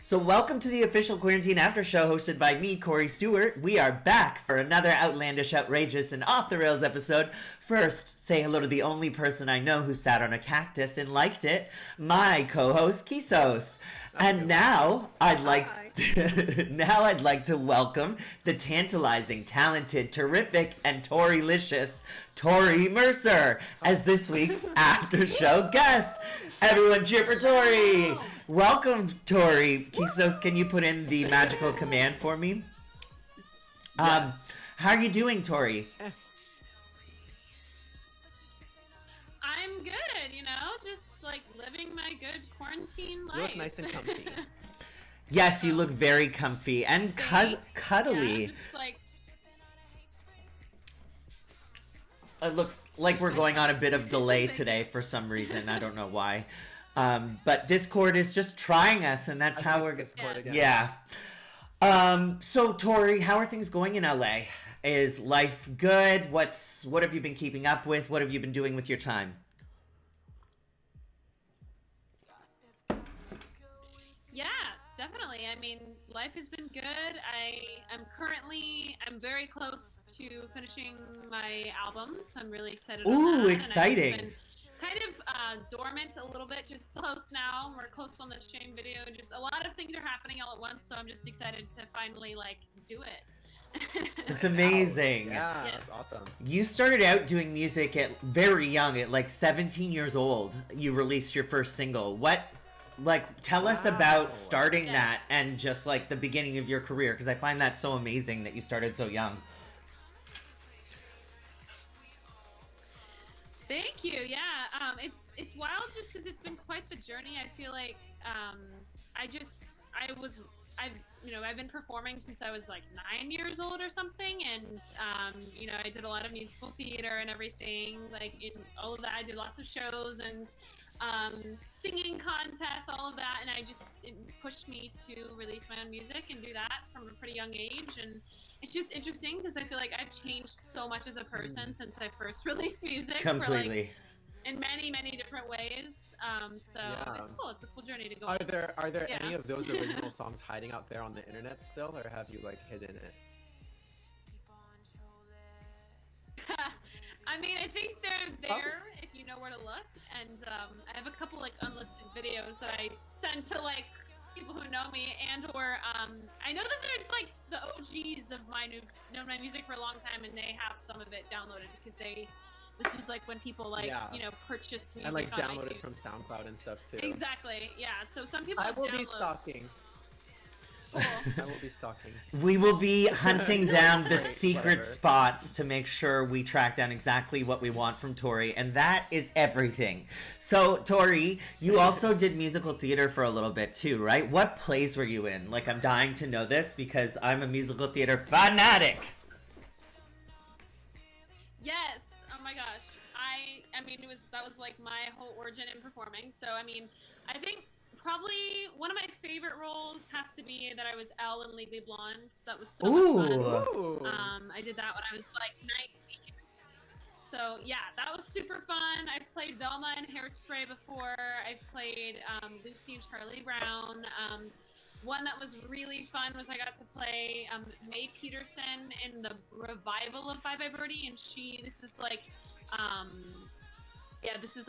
So welcome to the official Queerantine Aftershow hosted by me, Cory Stewart. We are back for another outlandish, outrageous, and off-the-rails episode. First, say hello to the only person I know who sat on a cactus and liked it, my co-host, Kisos. And now I'd like to welcome the tantalizing, talented, terrific, and Tory-licious Torrey Mercer as this week's Aftershow guest. Everyone cheer for Torrey! Welcome, Torrey. Kisos, can you put in the magical command for me? Yes. How are you doing, Torrey? I'm good, just like living my good quarantine life. You look nice and comfy. Yes, you look very comfy and cuddly. Yeah, just like... It looks like we're going on a bit of delay today for some reason. I don't know why. But Discord is just trying us, and that's how we're... Discord again. Yeah. So, Torrey, how are things going in LA? Is life good? What have you been keeping up with? What have you been doing with your time? Yeah, definitely. I mean, life has been good. I'm very close to finishing my album, so I'm really excited about that. Ooh, And exciting. I've just been kind of dormant a little bit, just close now. We're close on the Shame video. Just a lot of things are happening all at once, so I'm just excited to finally, do it. It's amazing. Yeah, Yes. that's awesome. You started out doing music at very young, at 17 years old. You released your first single. Tell us about starting Yes. that and just the beginning of your career, because I find that so amazing that you started so young. Thank you. Yeah, it's wild just because it's been quite the journey. I feel like I've been performing since I was 9 years old or something, and I did a lot of musical theater and everything. In all of that, I did lots of shows and singing contests, all of that, and it pushed me to release my own music and do that from a pretty young age. And it's just interesting because I feel like I've changed so much as a person since I first released music. Completely. In many, many different ways. So Yeah. it's cool. It's a cool journey to go Are on. there Yeah. any of those original songs hiding out there on the internet still, or have you hidden it? I mean, I think they're there if you know where to look. And I have a couple unlisted videos that I send to people who know me, or I know that there's the OGs of known my music for a long time, and they have some of it downloaded because this was when people purchased music And on download it iTunes. from SoundCloud and stuff too. Exactly, yeah. So some people I have will be downloads. stalking. Cool. I will be stalking. We will be hunting down the Great, secret whatever. spots to make sure we track down exactly what we want from Torrey, and that is everything. So, Torrey, you also did musical theater for a little bit too, right? What plays were you in? I'm dying to know this because I'm a musical theater fanatic. Yes. Oh my gosh. I mean, that was my whole origin in performing. So I mean, I think probably one of my favorite roles has to be that I was Elle in Legally Blonde. That was so much fun. Ooh. I did that when I was 19. So yeah, that was super fun. I've played Velma in Hairspray before. I've played Lucy and Charlie Brown. One that was really fun was I got to play Mae Peterson in the revival of Bye Bye Birdie, and this is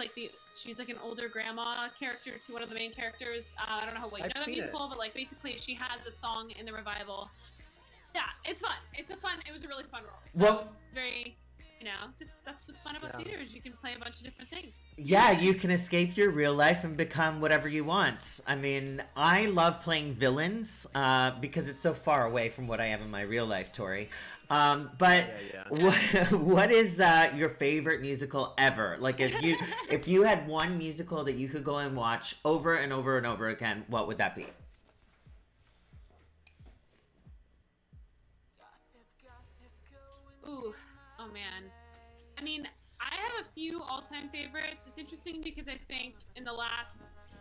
she's an older grandma character to one of the main characters. I don't know how well you I've know that seen musical, but basically she has a song in the revival. Yeah, it's fun. It was a really fun role. So Well- it's very, just that's what's fun about theater is you can play a bunch of different things. Yeah, you can escape your real life and become whatever you want. I mean, I love playing villains because it's so far away from what I have in my real life, Torrey. But Yeah. what is your favorite musical ever? If you had one musical that you could go and watch over and over and over again, what would that be? Ooh, oh man. I mean, I have a few all-time favorites. It's interesting because I think in the last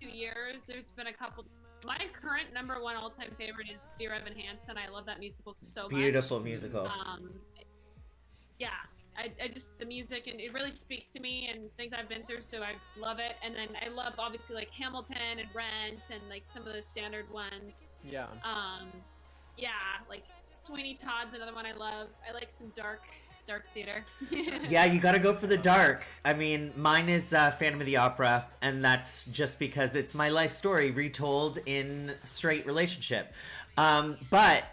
2 years, there's been a couple. My current number one all-time favorite is Dear Evan Hansen. I love that musical so much. Beautiful musical. Yeah, I just, the music, and it really speaks to me and things I've been through, so I love it. And then I love, obviously, like Hamilton and Rent and like some of the standard ones. Yeah. Yeah, like Sweeney Todd's another one I love. I like some dark theater. Yeah, you gotta go for the dark. I mean, mine is Phantom of the Opera, and that's just because it's my life story retold in straight relationship. But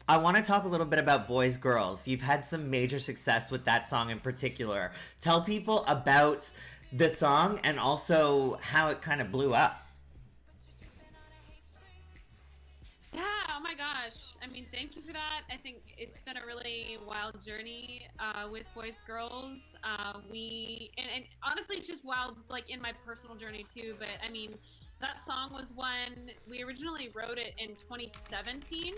I want to talk a little bit about Boys Girls. You've had some major success with that song in particular. Tell people about the song and also how it kind of blew up. Yeah, oh my gosh. I mean, thank you for that. I think it's been a really wild journey with Boys Girls. And honestly, it's just wild, like in my personal journey too. But I mean, that song was one, we originally wrote it in 2017.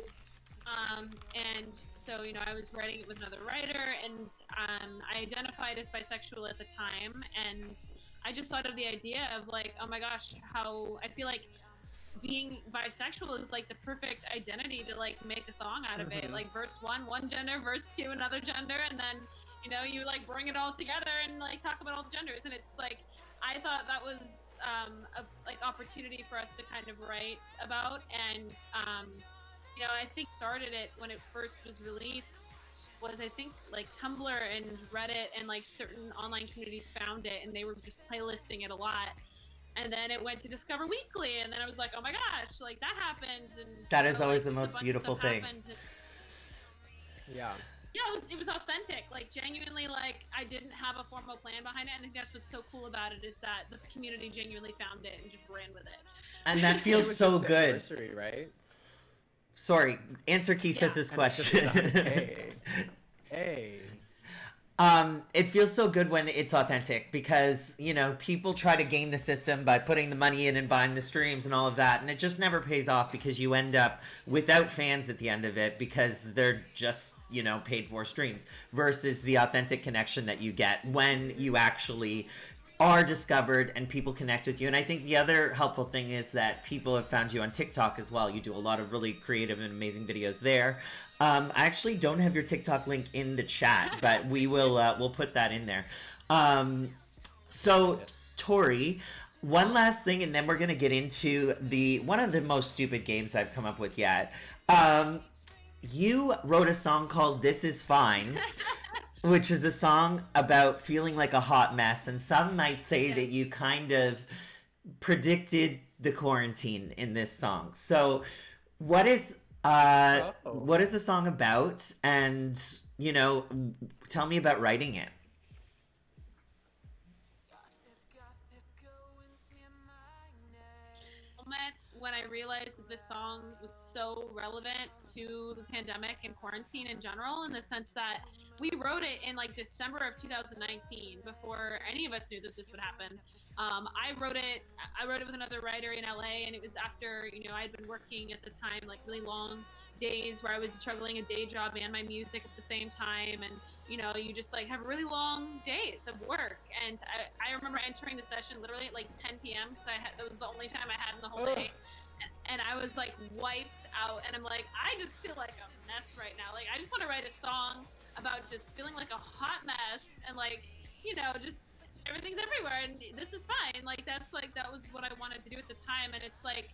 And so, you know, I was writing it with another writer, and I identified as bisexual at the time, and I just thought of the idea of like, oh my gosh, how I feel like being bisexual is like the perfect identity to like make a song out of it. Like verse one gender, verse two another gender, and then, you know, you like bring it all together and like talk about all the genders. And it's like, I thought that was a like opportunity for us to kind of write about. And you know, I think started it when it first was released was, I think, like Tumblr and Reddit and like certain online communities found it, and they were just playlisting it a lot. And then it went to Discover Weekly, and then I was like, oh my gosh, like that happened. And that is always the most beautiful thing. Yeah. Yeah, it was authentic, like genuinely, like I didn't have a formal plan behind it. And I think that's what's so cool about it, is that the community genuinely found it and just ran with it. And that feels so good. Anniversary, right? Sorry, answer Kisos' question. Hey. It feels so good when it's authentic, because, you know, people try to game the system by putting the money in and buying the streams and all of that, and it just never pays off, because you end up without fans at the end of it, because they're just, you know, paid for streams, versus the authentic connection that you get when you actually are discovered and people connect with you. And I think the other helpful thing is that people have found you on TikTok as well. You do a lot of really creative and amazing videos there. I actually don't have your TikTok link in the chat, but we will we'll put that in there. So Torry, one last thing, and then we're gonna get into one of the most stupid games I've come up with yet. You wrote a song called "This Is Fine," which is a song about feeling like a hot mess, and some might say that you kind of predicted the quarantine in this song. So what is the song about, and, you know, tell me about writing it. When I realized that this song was so relevant to the pandemic and quarantine in general, in the sense that we wrote it in like December of 2019, before any of us knew that this would happen. I wrote it with another writer in LA, and it was after, you know, I'd been working at the time like really long days where I was juggling a day job and my music at the same time, and, you know, you just like have really long days of work. And I remember entering the session literally at like 10 p.m. because that was the only time I had in the whole day. And I was like wiped out, and I'm like, I just feel like a mess right now. Like, I just want to write a song about just feeling like a hot mess, and like, you know, just everything's everywhere, and this is fine. Like, that was what I wanted to do at the time. And it's like,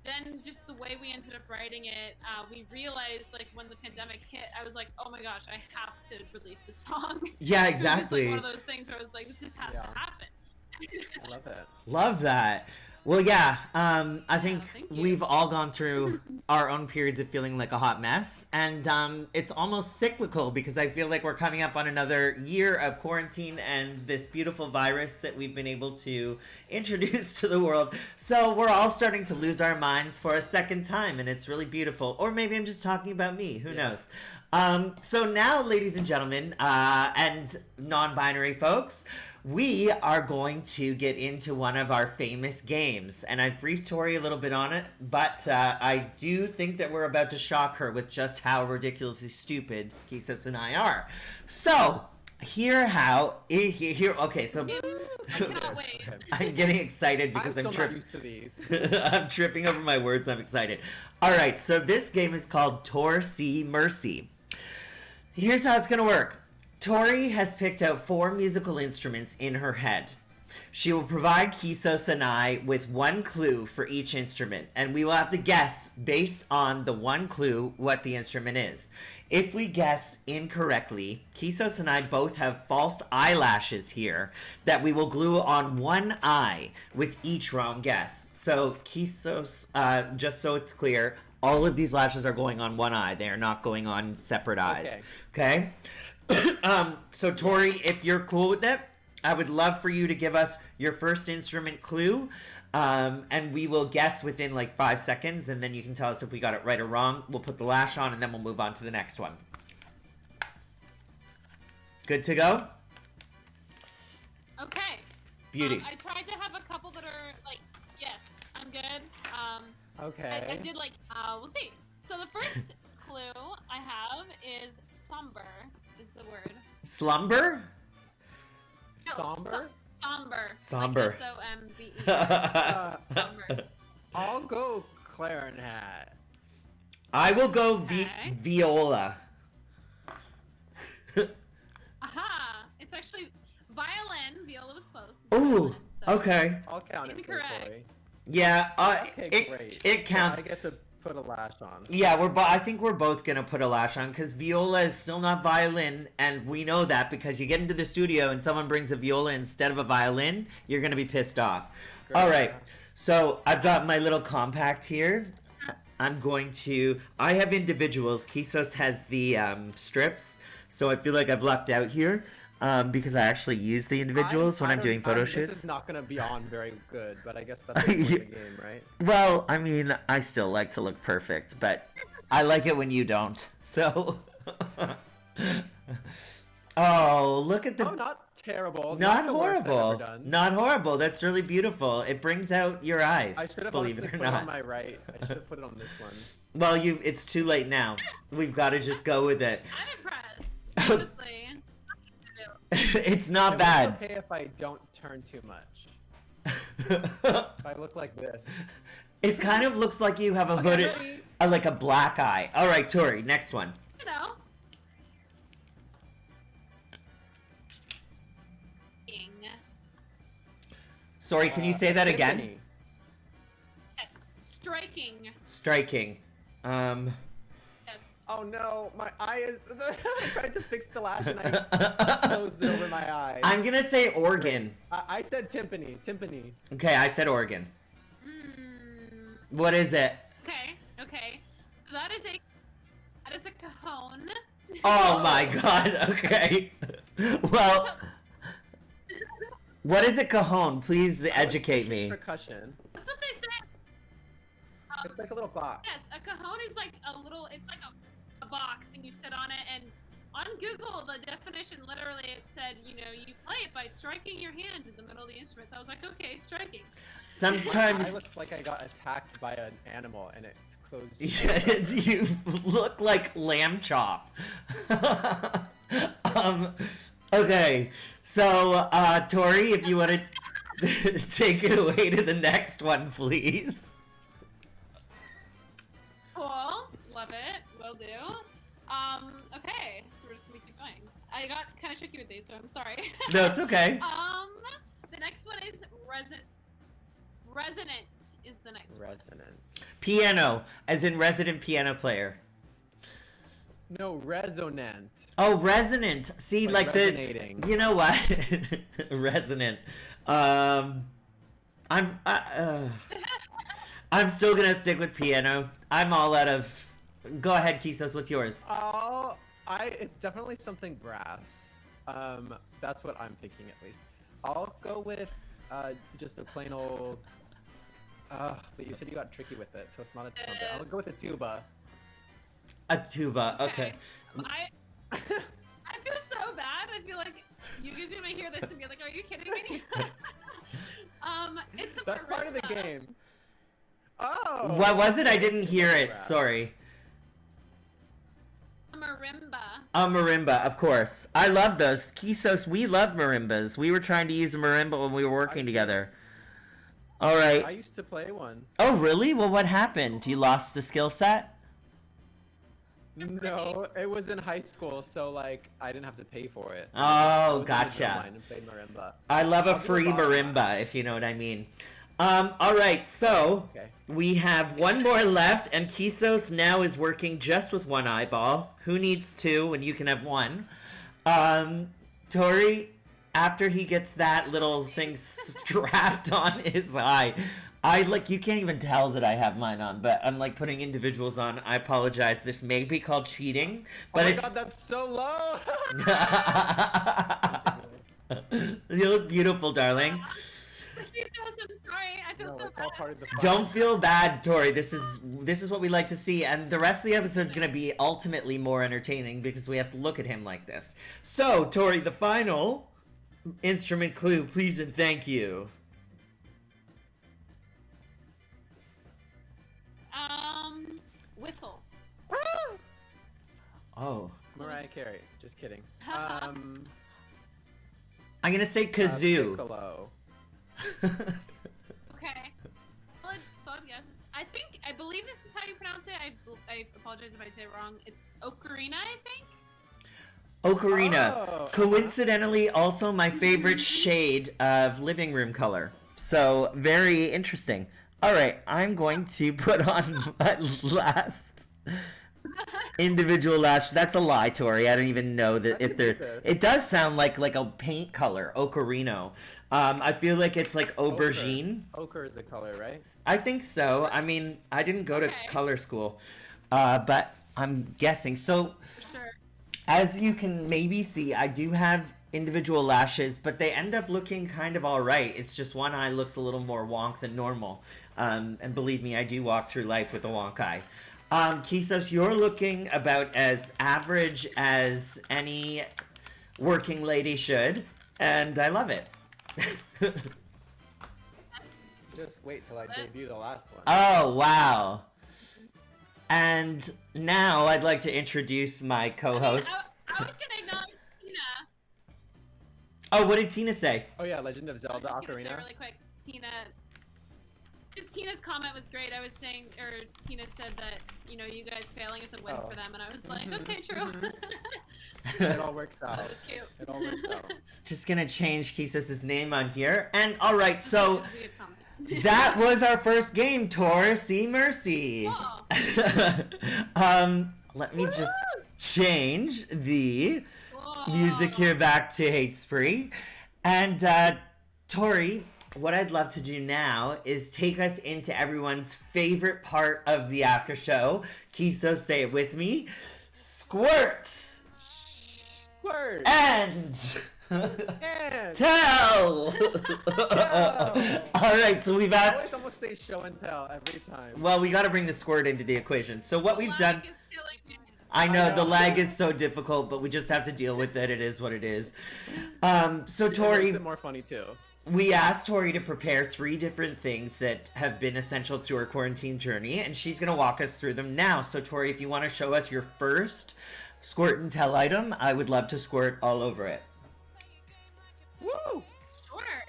then just the way we ended up writing it, we realized, like, when the pandemic hit, I was like, oh my gosh, I have to release this song. Yeah, exactly. It was just like one of those things where I was like, this just has to happen. I love that. Love that. Well, yeah, I think we've all gone through our own periods of feeling like a hot mess, and it's almost cyclical, because I feel like we're coming up on another year of quarantine and this beautiful virus that we've been able to introduce to the world. So we're all starting to lose our minds for a second time, and it's really beautiful. Or maybe I'm just talking about me. Who knows? So now, ladies and gentlemen, and non-binary folks, we are going to get into one of our famous games. And I've briefed Tori a little bit on it, but I do think that we're about to shock her with just how ridiculously stupid Kisos and I are. So, okay, so I cannot wait. I'm getting excited because I'm not used to these. I'm tripping over my words. I'm excited. All right, so this game is called Torsi Mercy. Here's how it's going to work. Tori has picked out 4 musical instruments in her head. She will provide Kisos and I with 1 clue for each instrument, and we will have to guess based on the 1 clue what the instrument is. If we guess incorrectly, Kisos and I both have false eyelashes here that we will glue on 1 eye with each wrong guess. So Kisos, just so it's clear, all of these lashes are going on 1 eye. They are not going on separate eyes. Okay? So Tori, if you're cool with that, I would love for you to give us your first instrument clue, and we will guess within like 5 seconds, and then you can tell us if we got it right or wrong. We'll put the lash on, and then we'll move on to the next one. Good to go? Okay. Beauty. I tried to have a couple that are like, yes, I'm good. Okay. I did like, we'll see. So the first clue I have is somber is the word. Slumber? No, Somber? Somber. Like S-O-M-B-E. Somber. I'll go clarinet. I will go Okay. viola. Aha! It's actually violin. Viola was close. It's Ooh, violin, so- okay. I'll count it for Incorrect. Cory. Yeah, Okay, great. it counts. I get to put a lash on. Yeah, I think we're both gonna put a lash on because viola is still not violin, and we know that because you get into the studio and someone brings a viola instead of a violin, you're gonna be pissed off. Great. All right, so I've got my little compact here. I have individuals. Kisos has the strips, so I feel like I've lucked out here. Because I actually use the individuals when I'm doing photo shoots. This is not going to be on very good, but I guess that's the point of the game, right? Well, I mean, I still like to look perfect, but I like it when you don't. So, oh, look at the. Oh, not terrible. Not the worst I've ever horrible. done. Not horrible. That's really beautiful. It brings out your eyes. I should have believe honestly it or put it not. on my right. I should have put it on this one. Well, it's too late now. We've got to just go with it. I'm impressed. Honestly. It's not It bad. looks okay if I don't turn too much. If I look like this. It kind of looks like you have a hooded, like a black eye. All right, Tori, next one. You know. Sorry, can you say that again? Tiffany. Yes. Striking. Striking. Yes. Oh no, my eye is. I tried to fix the lash and I closed it over my eye. I'm gonna say organ. I said timpani. Timpani. Okay, I said organ. What is it? Okay. Okay. So that is a cajon. Oh my god, okay. Well, what is a cajon? Please educate me. Percussion. That's what they say. It's like a little box. Yes, a cajon is like a little. It's like a box, and you sit on it. And on Google, the definition literally it said, you play it by striking your hand in the middle of the instrument. So I was like, okay, striking. I Sometimes looks like I got attacked by an animal and it's closed. you look like lamb chop. Okay, so Tori, if you want to take it away to the next one, please. Cool. Love it. Will do. Okay. So we're just gonna keep going. I got kind of tricky with these, so I'm sorry. No, it's okay. The next one is resonant is the next one. Resonant. Piano, as in resident piano player. No, resonant. Oh, resonant. See, like resonating. the. You know what? Resonant. I'm still gonna stick with piano. I'm all out of. Go ahead, Kisos. What's yours? Oh, it's definitely something brass. That's what I'm thinking at least. I'll go with just a plain old. But you said you got tricky with it, so it's not a trumpet. I'll go with a tuba. A tuba. Okay. I feel so bad. I feel like you guys are gonna hear this and be like, "Are you kidding me?" It's a That's part of the marimba. game. Oh. What was it? I didn't hear it. Sorry. A marimba. A marimba, of course. I love those. Kisos, we love marimbas. We were trying to use a marimba when we were working together. All right. I used to play one. Oh, really? Well, what happened? You lost the skill set? No, it was in high school, so like I didn't have to pay for it. Oh, I gotcha. and played marimba. I love a I'll do free a bar marimba, if you know what I mean. All right, so Okay. we have one more left, and Kisos now is working just with one eyeball. Who needs two when you can have one? Tory, after he gets that little thing strapped on his eye, you can't even tell that I have mine on, but I'm like putting individuals on. I apologize. This may be called cheating, but Oh my it's. god, that's so low! You look beautiful, darling. I'm sorry. I feel No, so it's all bad. part of the fun. Don't feel bad, Tori. This is what we like to see, and the rest of the episode's gonna be ultimately more entertaining because we have to look at him like this. So, Tori, the final instrument clue, please and thank you. Whistle. Oh, Mariah Carey. Just kidding. I'm gonna say kazoo. Piccolo. Okay. Solid guesses. I believe this is how you pronounce it. I apologize if I say it wrong. It's ocarina, I think. Ocarina. Oh. Coincidentally, also my favorite shade of living room color. So, very interesting. All right, I'm going to put on my last individual lash. That's a lie, Tori. I don't even know that if there. It does sound like a paint color, ocarino. I feel like it's like aubergine. Ochre is the color, right? I think so. I mean, I didn't go to Okay. color school, but I'm guessing. So, Sure. as you can maybe see, I do have individual lashes, but they end up looking kind of all right. It's just one eye looks a little more wonk than normal. And believe me, I do walk through life with a wonk eye. Kisos, you're looking about as average as any working lady should, and I love it. Just wait till I debut the last one. Oh, wow. And now I'd like to introduce my co-host. I was gonna acknowledge Tina. Oh, what did Tina say? Oh yeah, Legend of I was Zelda just gonna say Ocarina. really quick, Tina's comment was great. I was saying, or Tina said that, you guys failing is a win Oh. for them, and I was like, okay, true. It all works out. That was cute. It all works out. Just gonna change Kisos' name on here. And all right, so That was a good comment. that was our first game, Torsi Mercy. Cool. Let me just change the Whoa. music here back to Hate Spree. And Tori, what I'd love to do now is take us into everyone's favorite part of the after show. Kiso, say it with me. Squirt Word. and And tell. All right, so we've I asked. always almost say show and tell every time. Well, we got to bring the squirt into the equation. So what we've Lag done. is killing me. I know, know. the lag is so difficult, but we just have to deal with it. It is what it is. So It Tori, makes it more funny too. we asked Tori to prepare 3 different things that have been essential to her quarantine journey, and she's going to walk us through them now. So Tori, if you want to show us your first squirt and tell item, I would love to squirt all over it. Woo! Sure.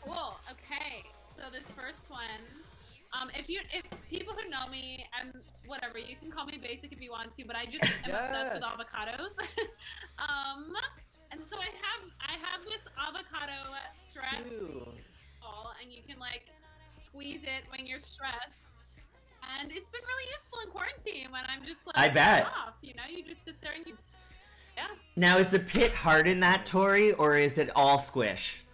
Cool. Okay. So this first one, if people who know me, whatever. You can call me basic if you want to, but I just am obsessed with avocados. And so I have this avocado stress Ew. ball, and you can like squeeze it when you're stressed. And it's been really useful in quarantine when I'm just like I bet. off. You just sit there and yeah. Now, is the pit hard in that, Tori, or is it all squish?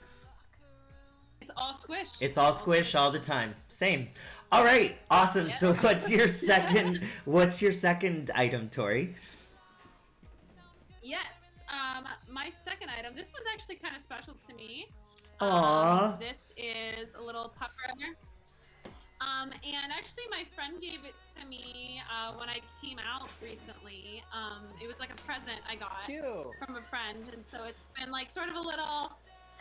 It's all squish. It's all squish all the time. Same. All right, awesome. Yeah. So what's your second item, Tori? Yes. My second item. This one's actually kind of special to me. Aww. This is a little pupper. And actually, my friend gave it to me when I came out recently. It was like a present I got Cute. from a friend, and so it's been like sort of a little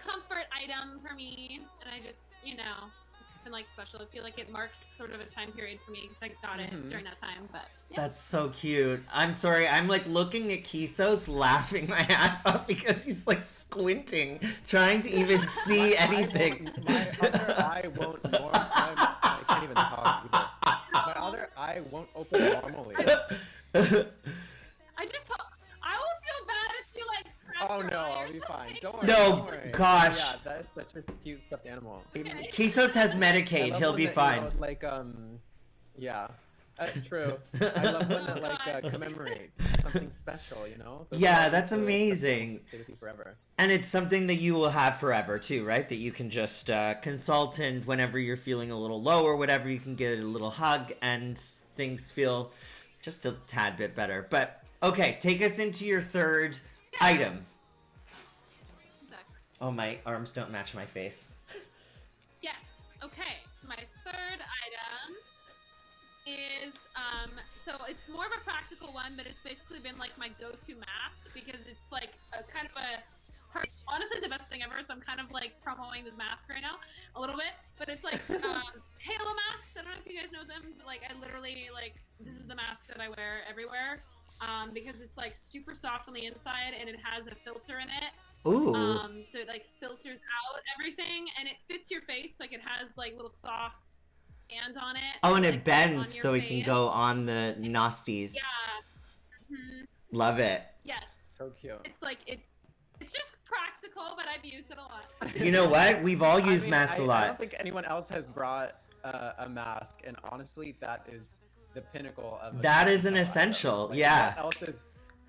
comfort item for me. And I just, it's been like special. I feel like it marks sort of a time period for me because I got it during that time. But yeah. That's so cute. I'm sorry. I'm like looking at Kisos laughing my ass off because he's like squinting, trying to even see anything. My other eye won't more. I can't even talk. Either. My other eye eye won't open normally. I just hope I will feel bad if you like scratch Oh your no, eye or I'll be fine. something. Don't worry. No, don't worry. gosh. Yeah, that is such a cute stuffed animal. Kisos has I Medicaid. love He'll when be that, fine. You know, like yeah. True. I love when that like commemorates something special, you know? Those Yeah, are that's the amazing. that stay with you forever. And it's something that you will have forever too, right? That you can just consult, and whenever you're feeling a little low or whatever, you can get a little hug and things feel just a tad bit better. But okay, take us into your third item. Exactly. Oh, my arms don't match my face. Yes. Okay. So my third item is so it's more of a practical one, but it's basically been like my go-to mask because it's like a kind of a it's honestly the best thing ever. So I'm kind of like promoting this mask right now a little bit, but it's like halo masks. I don't know if you guys know them, but like I literally like this is the mask that I wear everywhere because it's like super soft on the inside and it has a filter in it. Ooh. So it like filters out everything and it fits your face. Like it has like little soft hands on it. Oh, and like, it bends on your so it can face. go on the nasties. Yeah. Mm-hmm. Love it. Yes. So cute. It's like it's just practical, but I've used it a lot. You know what? We've all used I mean, masks a I lot. don't think anyone else has brought a mask, and honestly, that is the pinnacle of. That is an item. essential, Like, yeah.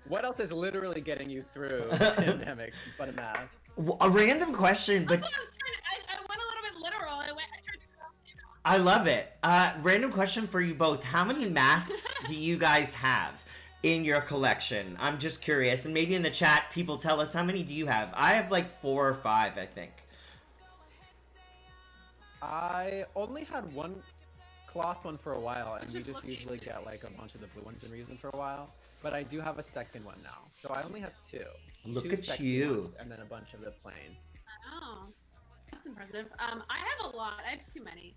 What else is literally getting you through the pandemic but a mask? A random question, but That's what I was trying to. I went a little bit literal. I tried to. You know. I love it. Random question for you both. How many masks do you guys have in your collection? I'm just curious. And maybe in the chat, people tell us, how many do you have? I have like 4 or 5, I think. I only had one cloth one for a while, and we Just just looking. usually get like a bunch of the blue ones in reason for a while. But I do have a second one now, so I only have 2. Look 2 at sexy you. ones, and then a bunch of the plain. Oh, that's impressive. I have a lot. I have too many.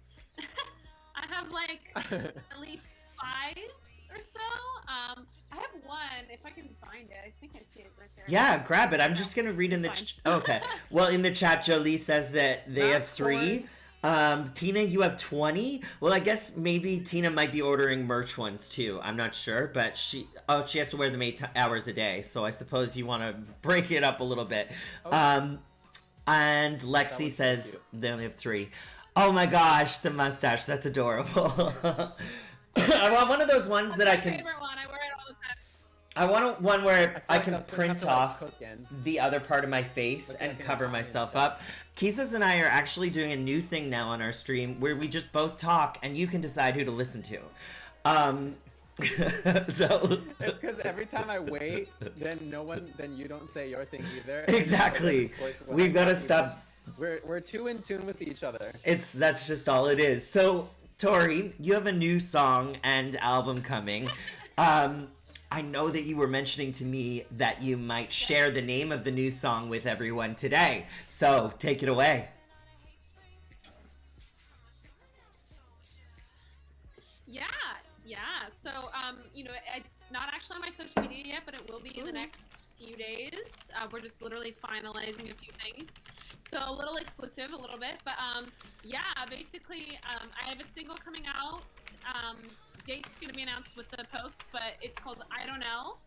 I have like at least 5 or so. I have one. If I can find it, I think I see it right there. Yeah, grab it. I'm just going to read in the... It's okay. Well, in the chat, Jolie says that they have 3. Tina, you have 20? Well, I guess maybe Tina might be ordering merch ones too. I'm not sure, but she has to wear them 8 hours a day. So I suppose you want to break it up a little bit. Okay. And That Lexi was says cute. they only have 3. Oh my gosh, the mustache. That's adorable. I want one of those ones That's that I my can... favorite one. I wear it all the time. I want one where feel I like can that's what you have print to, like, off cook in. the other part of my face Look and like an cover Italian myself chef. up. Kisos and I are actually doing a new thing now on our stream where we just both talk and you can decide who to listen to. So Because every time I wait, then you don't say your thing either. exactly. We've got to stop. We're too in tune with each other. That's just all it is. So Tori, you have a new song and album coming. I know that you were mentioning to me that you might share the name of the new song with everyone today. So take it away. Yeah. So, it's not actually on my social media yet, but it will be in the next few days. We're just literally finalizing a few things. So a little exclusive, a little bit, but basically, I have a single coming out. Date's gonna be announced with the post, but it's called I Don't Know.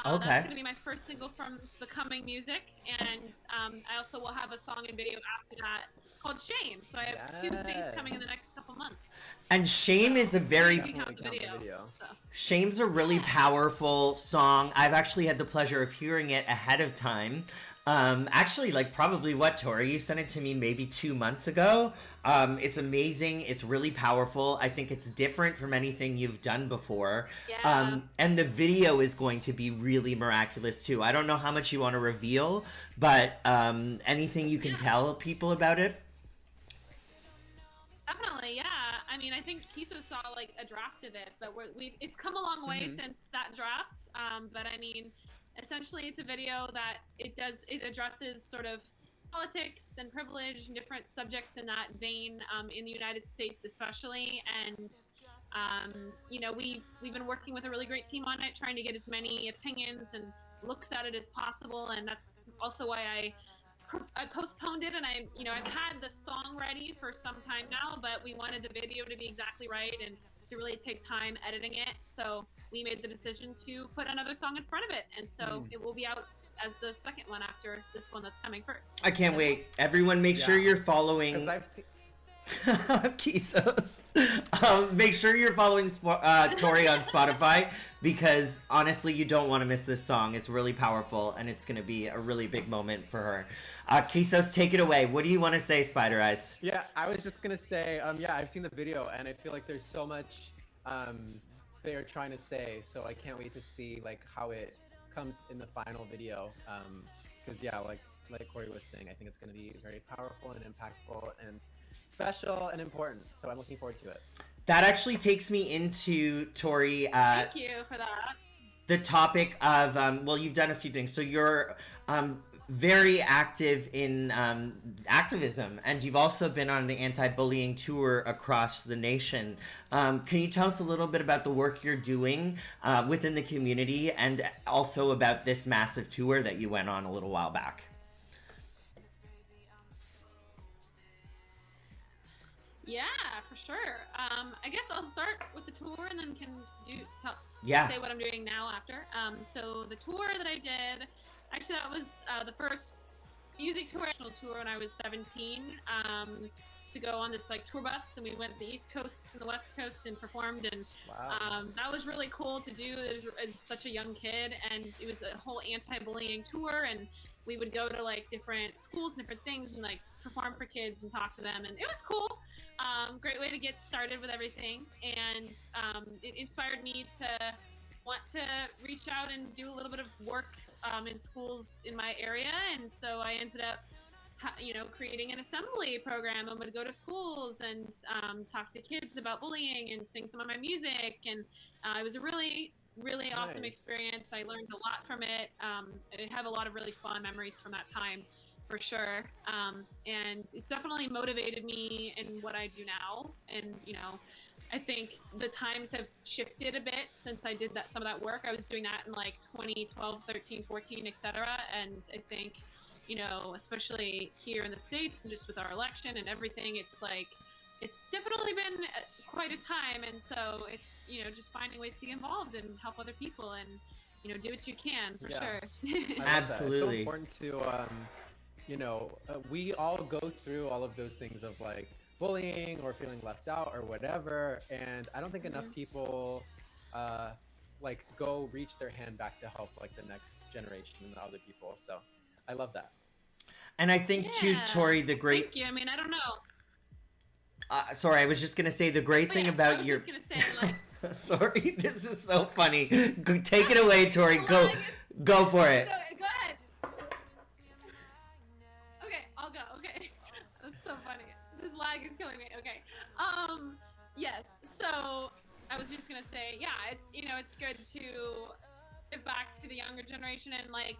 Okay. That's gonna be my first single from the coming music, and I also will have a song and video after that called Shame. So I have 2 things coming in the next couple months. And Shame is a very... You can count the video. So. Shame's a really powerful song. I've actually had the pleasure of hearing it ahead of time. Actually, like probably Tori, you sent it to me maybe 2 months ago. It's amazing. It's really powerful. I think it's different from anything you've done before. Yeah. And the video is going to be really miraculous too. I don't know how much you want to reveal, but anything you can tell people about it? Definitely, yeah. I mean, I think Kisos saw like a draft of it, but it's come a long way since that draft. But I mean, essentially, it's a video that it addresses sort of politics and privilege and different subjects in that vein in the United States, especially. And we've been working with a really great team on it, trying to get as many opinions and looks at it as possible. And that's also why I postponed it, and I've had the song ready for some time now, but we wanted the video to be exactly right, and to really take time editing it. So we made the decision to put another song in front of it, and so it will be out as the second one after this one that's coming first. I can't wait. Everyone, make sure you're following. Because I've seen. Kisos. Make sure you're following Tori on Spotify, because honestly, you don't want to miss this song. It's really powerful, and it's going to be a really big moment for her. Kisos, take it away. What do you want to say, Spider Eyes? Yeah, I was just gonna say, I've seen the video, and I feel like there's so much they are trying to say. So I can't wait to see like how it comes in the final video. Because like Cory was saying, I think it's gonna be very powerful and impactful and special and important, so I'm looking forward to it. That actually takes me into Tori. Thank you for that. The topic of well, you've done a few things. So you're very active in activism, and you've also been on the anti-bullying tour across the nation. Can you tell us a little bit about the work you're doing within the community, and also about this massive tour that you went on a little while back? Yeah, for sure. I guess I'll start with the tour and then can say what I'm doing now after. So the tour that I did, actually that was the first music tour when I was 17, to go on this like tour bus, and we went the East Coast and the West Coast and performed, and that was really cool to do as such a young kid, and it was a whole anti-bullying tour, and we would go to like different schools and different things and like perform for kids and talk to them, and it was cool. Great way to get started with everything, and it inspired me to want to reach out and do a little bit of work in schools in my area, and so I ended up creating an assembly program. I would go to schools and talk to kids about bullying and sing some of my music, and it was a really awesome experience. I learned a lot from it. I have a lot of really fun memories from that time, for sure. And it's definitely motivated me in what I do now. And, I think the times have shifted a bit since I did some of that work. I was doing that in like 2012, 13, 14, etc. And I think, especially here in the States and just with our election and everything, it's like, it's definitely been quite a time. And so it's, just finding ways to get involved and help other people and, do what you can, for sure. Absolutely. It's so important to, we all go through all of those things of like bullying or feeling left out or whatever. And I don't think enough people go reach their hand back to help like the next generation and other people. So I love that. And I think too, Tori, the great... Thank you. I mean, I don't know. Sorry, I was just going to say the great thing about your... I was just going to say, like... Sorry, this is so funny. Take it away, Tori. Go for it. No, go ahead. Okay, I'll go. Okay. That's so funny. This lag is killing me. Okay. Yes. So I was just going to say, it's, it's good to give back to the younger generation, and like,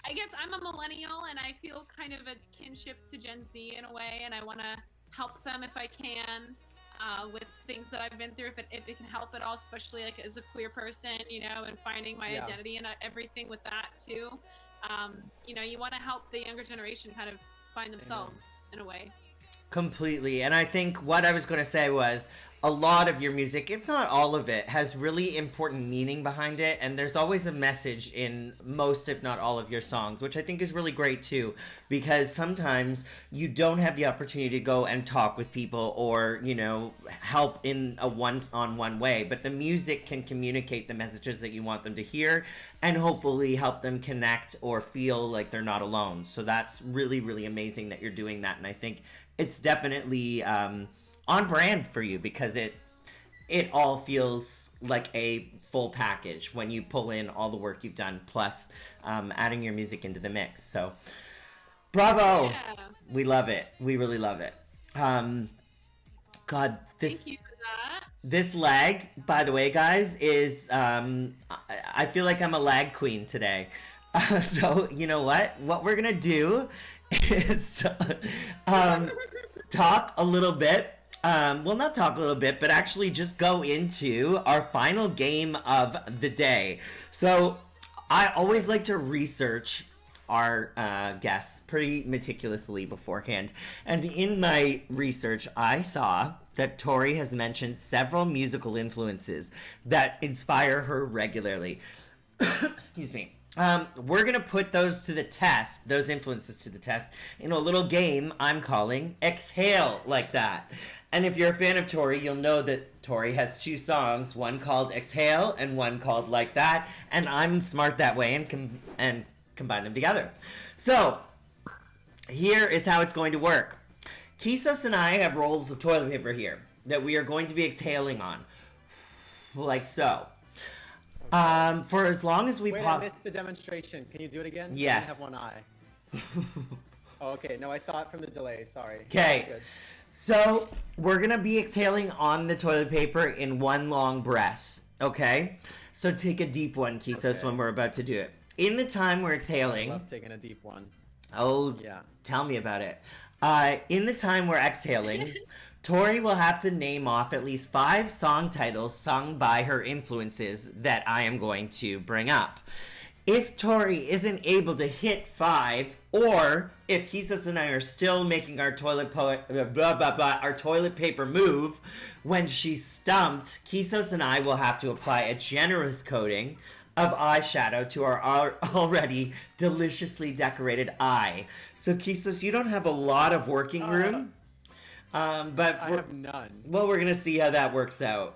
I guess I'm a millennial and I feel kind of a kinship to Gen Z in a way, and I want to help them if I can with things that I've been through, if it can help at all, especially like as a queer person, and finding my identity and everything with that too. You want to help the younger generation kind of find themselves in a way. Completely. And I think what I was going to say was a lot of your music, if not all of it, has really important meaning behind it. And there's always a message in most, if not all of your songs, which I think is really great too, because sometimes you don't have the opportunity to go and talk with people or, help in a one-on-one way. But the music can communicate the messages that you want them to hear and hopefully help them connect or feel like they're not alone. So that's really, really amazing that you're doing that. And I think it's definitely on brand for you, because it all feels like a full package when you pull in all the work you've done, plus adding your music into the mix. So bravo. We love it. We really love it. God, thank you for that. This lag, by the way, guys, is I feel like I'm a lag queen today. So you know what we're gonna do is talk a little bit. Well, not talk a little bit, but actually just go into our final game of the day. So I always like to research our guests pretty meticulously beforehand. And in my research, I saw that Torrey has mentioned several musical influences that inspire her regularly. Excuse me. We're going to put those to the test, those influences to the test, in a little game I'm calling Exhale Like That. And if you're a fan of Torrey, you'll know that Torrey has 2 songs, one called Exhale and one called Like That, and I'm smart that way and combine them together. So, here is how it's going to work. Kisos and I have rolls of toilet paper here that we are going to be exhaling on. Like so. For as long as we Wait, I missed the demonstration. Can you do it again? Yes. I have one eye. Oh, okay. No, I saw it from the delay. Sorry. Okay. Good. So, we're going to be exhaling on the toilet paper in one long breath. Okay? So, take a deep one, Kisos, Okay. when we're about to do it. In the time we're I exhaling... love taking a deep one. Oh, Yeah. tell me about it. In the time we're exhaling, Torrey will have to name off at least 5 song titles sung by her influences that I am going to bring up. If Torrey isn't able to hit 5, or if Kisos and I are still making our toilet paper move when she's stumped, Kisos and I will have to apply a generous coating of eyeshadow to our already deliciously decorated eye. So Kisos, you don't have a lot of working room. But I have none. well, we're gonna see how that works out.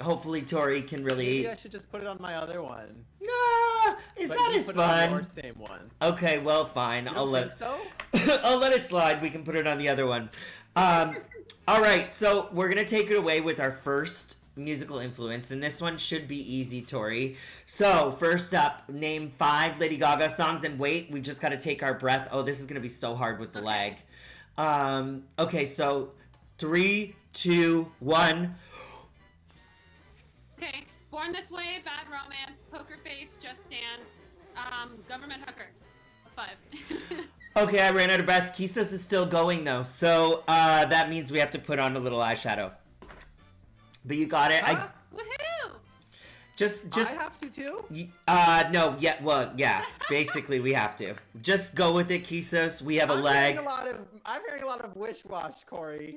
Hopefully Torrey can really... Maybe I should just put it on my other one. Nah, is But that you as put it on fun? your same one. Okay, well, fine. You I'll don't let think so? I'll let it slide. We can put it on the other one. All right, so we're gonna take it away with our first musical influence, and this one should be easy, Torrey. So first up, name 5 Lady Gaga songs, and wait, we've just got to take our breath. Oh, this is gonna be so hard with the lag. Okay, so 3, 2, 1. Okay. Born This Way, Bad Romance, Poker Face, Just Dance, Government Hooker. That's 5. Okay, I ran out of breath. Kisos is still going though, so that means we have to put on a little eyeshadow. But you got it. Huh? Woohoo! Just I have to too? no, yeah, well, yeah. Basically, we have to. Just go with it, Kisos. We have a leg. I'm hearing a lot of wish-wash, Cory.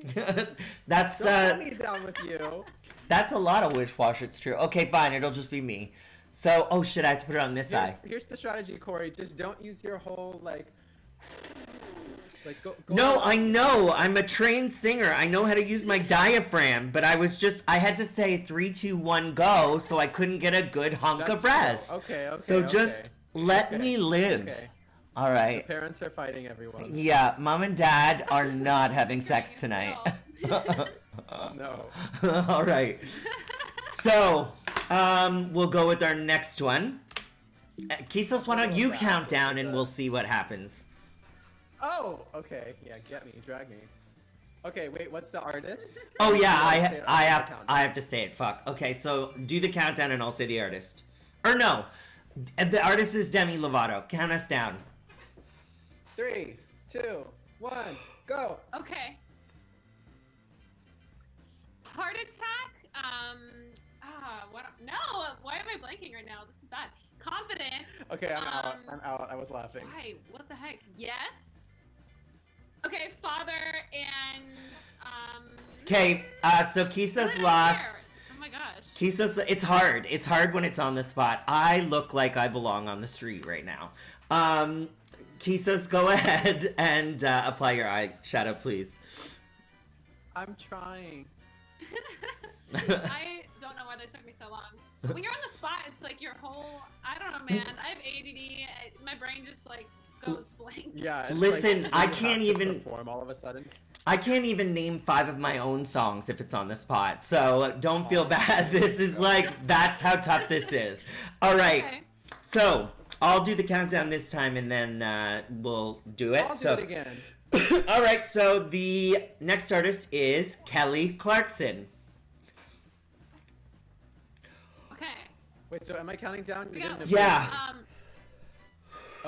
That's Don't put me down with you. that's a lot of wish-wash. It's true. Okay, fine. It'll just be me. So, oh shit, I have to put it on this eye. Here's the strategy, Cory. Just don't use your whole go No, I know. I'm a trained singer. I know how to use my diaphragm, but I had to say 3, 2, 1, go, so I couldn't get a good hunk That's of breath. true. Okay. So just let me live. Okay. All right. Parents are fighting everyone. Yeah, mom and dad are not having sex tonight. No. All right. So, we'll go with our next one. Kisos, why don't you count down and we'll see what happens. Oh, okay. Yeah, get me, drag me. Okay, wait. What's the artist? Oh yeah, Say it. I Countdown. have to say it. Fuck. Okay, so do the countdown and I'll say the artist. Or no, the artist is Demi Lovato. Count us down. 3, 2, 1, go. Okay. Heart attack. What? No. Why am I blanking right now? This is bad. Confident. Okay, I'm out. I'm out. I was laughing. Why? What the heck? Yes. Okay, father and Okay, so Kisos What lost. Oh my gosh. Kisos, it's hard. It's hard when it's on the spot. I look like I belong on the street right now. Kisos, go ahead and apply your eyeshadow, please. I'm trying. I don't know why that took me so long. When you're on the spot, it's like your whole. I don't know, man. I have ADD. My brain just goes blank. Yeah. It's Listen, like I you can't have to even- perform all of a sudden. I can't even name 5 of my own songs if it's on the spot, so don't feel bad. This is that's how tough this is. All right, Okay. so I'll do the countdown this time and then we'll do it. I'll do it again. All right, so the next artist is Kelly Clarkson. Okay. Wait, so am I counting down? We You're got- getting a Yeah. break.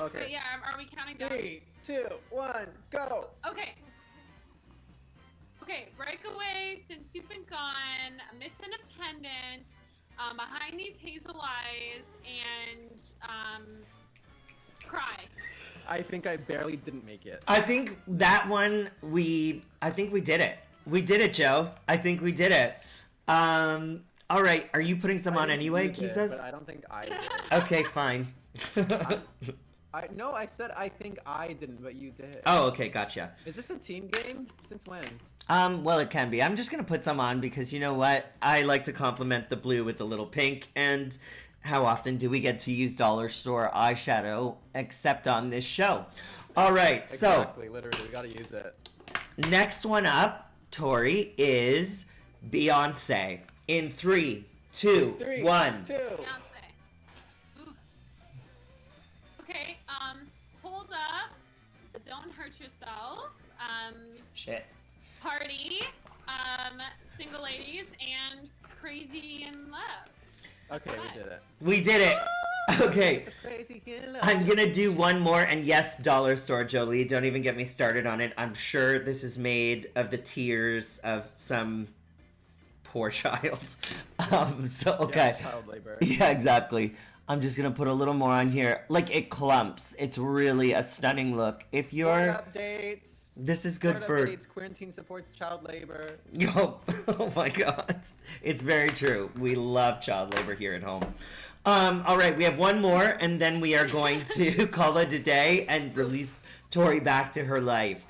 Okay. But yeah, are we counting down? 3, 2, 1, go. Okay. Okay, breakaway, since you've been gone, Miss Independent, behind these hazel eyes, and cry. I think I barely didn't make it. I think that one I think we did it. We did it, Joe. I think we did it. All right. Are you putting some on anyway, Kisos? But I don't think I did. Okay, fine. No, I said I think I didn't, but you did. Oh, okay, gotcha. Is this a team game? Since when? Well, it can be. I'm just gonna put some on because you know what? I like to complement the blue with a little pink, and how often do we get to use dollar store eyeshadow except on this show? All right, Exactly, literally, we gotta use it. next one up, Tori, is Beyonce. In 3, 2, 1. Two. Beyonce. Ooh. Okay, hold up. Don't hurt yourself. Shit. Party. Single ladies and crazy in love. Okay, we did it. We did it. Okay. Crazy in love. I'm gonna do one more, and yes, dollar store Jolie, don't even get me started on it. I'm sure this is made of the tears of some poor child. So okay. Yeah, child labor. Yeah, exactly. I'm just gonna put a little more on here. Like, it clumps. It's really a stunning look. If you're, Updates. this is good for. Updates. Queerantine supports child labor. Yo, oh my God, it's very true. We love child labor here at home. All right, we have one more, and then we are going to call it a day and release Tori back to her life.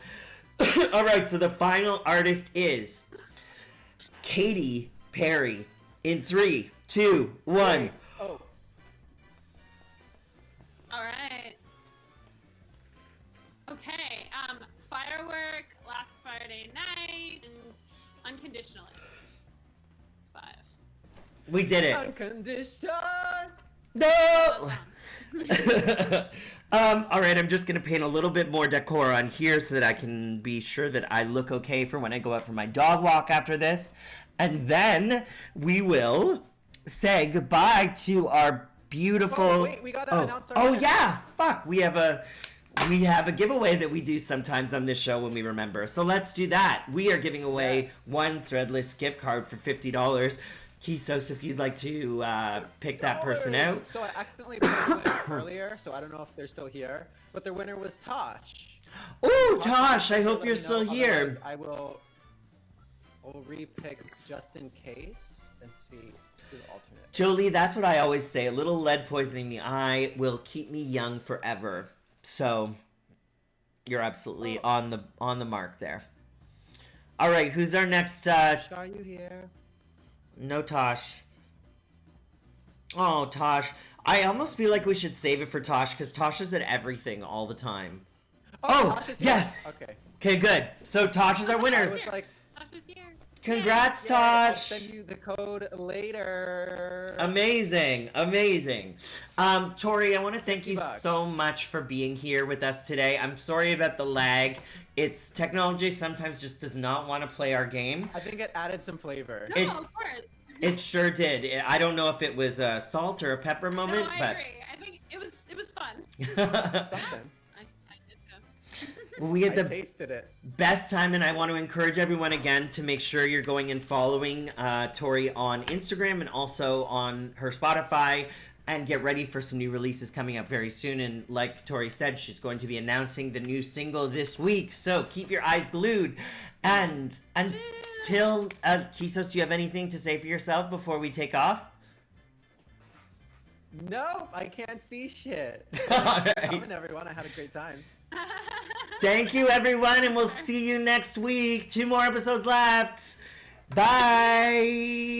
All right, so the final artist is Katy Perry. In 3, 2, 1. Oh. All right. Okay. Firework, Last Friday Night, and Unconditionally. It's 5. We did it. Unconditional. No! All right, I'm just gonna paint a little bit more decor on here so that I can be sure that I look okay for when I go out for my dog walk after this. And then we will say goodbye to our beautiful... Oh, wait, we gotta announce our Oh winner. yeah, fuck. We have a giveaway that we do sometimes on this show when we remember. So let's do that. We are giving away one Threadless gift card for $50. Kisos, if you'd like to pick that person out. So I accidentally put the winner earlier, so I don't know if they're still here. But their winner was Tosh. Oh, Tosh, I Let hope me you're know, still otherwise here. I'll re-pick just in case and see the alternate. Jolie, that's what I always say. A little lead poisoning the eye will keep me young forever. So you're absolutely on the mark there. All right, who's our next? Are you here? No, Tosh. Oh, Tosh. I almost feel like we should save it for Tosh because Tosh is at everything all the time. Oh, Tosh is here. yes. Okay. Okay, good. So Tosh is our I winner. was like, Tosh was here. Congrats, yay, I'll Tosh. send you the code later. Amazing, amazing. Tori, I want to thank you $50. so much for being here with us today. I'm sorry about the lag. It's technology sometimes just does not want to play our game. I think it added some flavor. No, It's- of course. It sure did. I don't know if it was a salt or a pepper moment, No, I but agree. I think it was fun. Something. I did too. we had I the tasted it. best time, and I want to encourage everyone again to make sure you're going and following Tori on Instagram and also on her Spotify, and get ready for some new releases coming up very soon. And like Tori said, she's going to be announcing the new single this week, so keep your eyes glued. And until Kisos, do you have anything to say for yourself before we take off? Nope, I can't see shit. All right. Coming, everyone. I had a great time. Thank you, everyone, and we'll see you next week. 2 more episodes left. Bye.